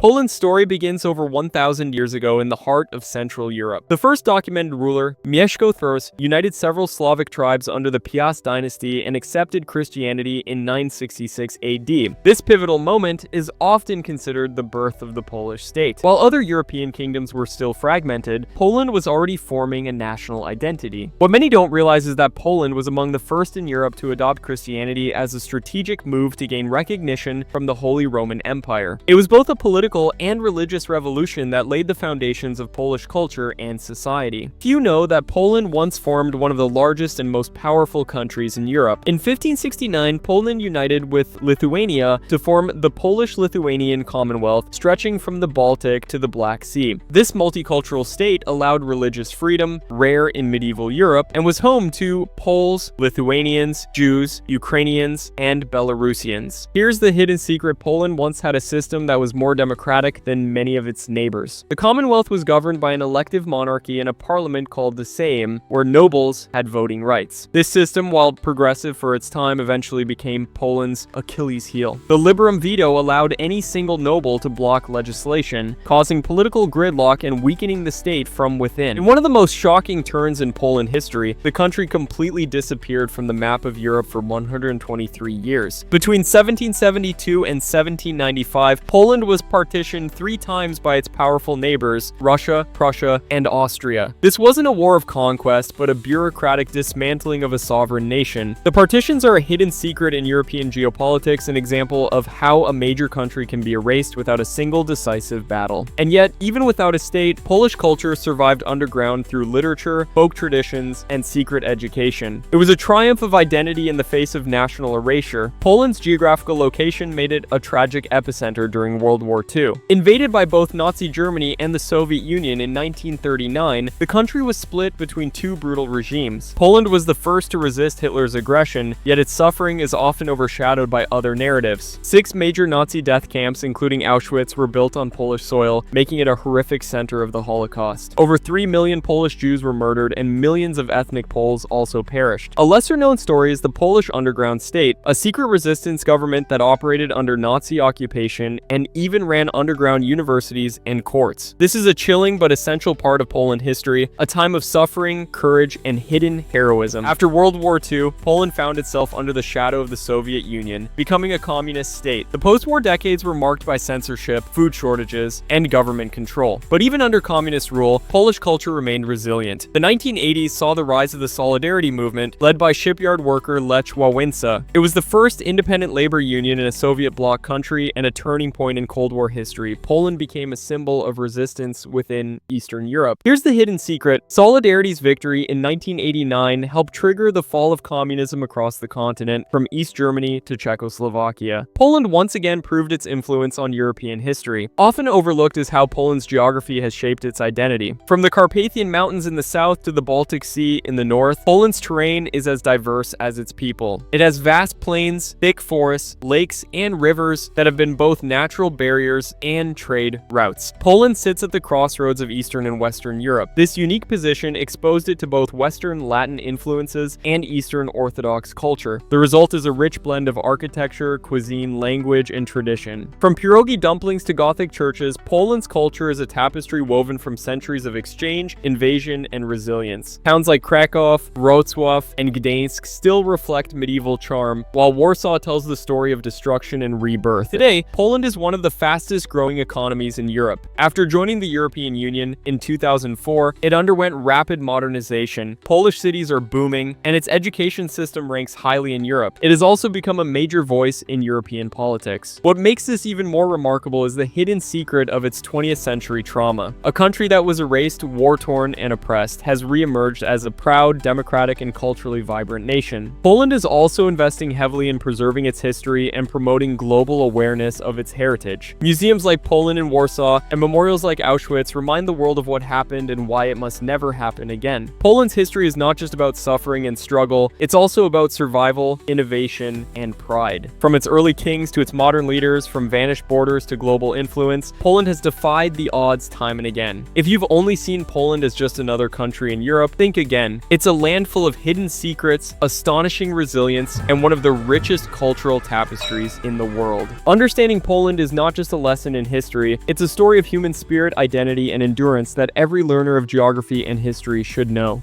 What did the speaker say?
Poland's story begins over 1,000 years ago in the heart of Central Europe. The first documented ruler, Mieszko I, united several Slavic tribes under the Piast dynasty and accepted Christianity in 966 AD. This pivotal moment is often considered the birth of the Polish state. While other European kingdoms were still fragmented, Poland was already forming a national identity. What many don't realize is that Poland was among the first in Europe to adopt Christianity as a strategic move to gain recognition from the Holy Roman Empire. It was both a political and religious revolution that laid the foundations of Polish culture and society. Few know that Poland once formed one of the largest and most powerful countries in Europe. In 1569, Poland united with Lithuania to form the Polish-Lithuanian Commonwealth, stretching from the Baltic to the Black Sea. This multicultural state allowed religious freedom, rare in medieval Europe, and was home to Poles, Lithuanians, Jews, Ukrainians, and Belarusians. Here's the hidden secret: Poland once had a system that was more democratic than many of its neighbors. The Commonwealth was governed by an elective monarchy and a parliament called the Sejm, where nobles had voting rights. This system, while progressive for its time, eventually became Poland's Achilles heel. The liberum veto allowed any single noble to block legislation, causing political gridlock and weakening the state from within. In one of the most shocking turns in Poland history, the country completely disappeared from the map of Europe for 123 years. Between 1772 and 1795, Poland was partitioned 3 times by its powerful neighbors, Russia, Prussia, and Austria. This wasn't a war of conquest, but a bureaucratic dismantling of a sovereign nation. The partitions are a hidden secret in European geopolitics, an example of how a major country can be erased without a single decisive battle. And yet, even without a state, Polish culture survived underground through literature, folk traditions, and secret education. It was a triumph of identity in the face of national erasure. Poland's geographical location made it a tragic epicenter during World War II. Invaded by both Nazi Germany and the Soviet Union in 1939, the country was split between 2 brutal regimes. Poland was the first to resist Hitler's aggression, yet its suffering is often overshadowed by other narratives. 6 major Nazi death camps, including Auschwitz, were built on Polish soil, making it a horrific center of the Holocaust. Over 3 million Polish Jews were murdered, and millions of ethnic Poles also perished. A lesser-known story is the Polish underground state, a secret resistance government that operated under Nazi occupation and even ran underground universities and courts. This is a chilling but essential part of Poland history, a time of suffering, courage, and hidden heroism. After World War II, Poland found itself under the shadow of the Soviet Union, becoming a communist state. The post-war decades were marked by censorship, food shortages, and government control. But even under communist rule, Polish culture remained resilient. The 1980s saw the rise of the Solidarity movement, led by shipyard worker Lech Wałęsa. It was the first independent labor union in a Soviet bloc country and a turning point in Cold War history. Poland became a symbol of resistance within Eastern Europe. Here's the hidden secret: Solidarity's victory in 1989 helped trigger the fall of communism across the continent, from East Germany to Czechoslovakia. Poland once again proved its influence on European history. Often overlooked is how Poland's geography has shaped its identity. From the Carpathian Mountains in the south to the Baltic Sea in the north, Poland's terrain is as diverse as its people. It has vast plains, thick forests, lakes, and rivers that have been both natural barriers and trade routes. Poland sits at the crossroads of Eastern and Western Europe. This unique position exposed it to both Western Latin influences and Eastern Orthodox culture. The result is a rich blend of architecture, cuisine, language, and tradition. From pierogi dumplings to Gothic churches, Poland's culture is a tapestry woven from centuries of exchange, invasion, and resilience. Towns like Krakow, Wrocław, and Gdańsk still reflect medieval charm, while Warsaw tells the story of destruction and rebirth. Today, Poland is one of the fastest growing economies in Europe. After joining the European Union in 2004, it underwent rapid modernization. Polish cities are booming, and its education system ranks highly in Europe. It has also become a major voice in European politics. What makes this even more remarkable is the hidden secret of its 20th century trauma. A country that was erased, war-torn, and oppressed has re-emerged as a proud, democratic, and culturally vibrant nation. Poland is also investing heavily in preserving its history and promoting global awareness of its heritage. Museums like Poland in Warsaw and memorials like Auschwitz remind the world of what happened and why it must never happen again. Poland's history is not just about suffering and struggle, it's also about survival, innovation, and pride. From its early kings to its modern leaders, from vanished borders to global influence, Poland has defied the odds time and again. If you've only seen Poland as just another country in Europe, think again. It's a land full of hidden secrets, astonishing resilience, and one of the richest cultural tapestries in the world. Understanding Poland is not just a lesson in history. It's a story of human spirit, identity, and endurance that every learner of geography and history should know.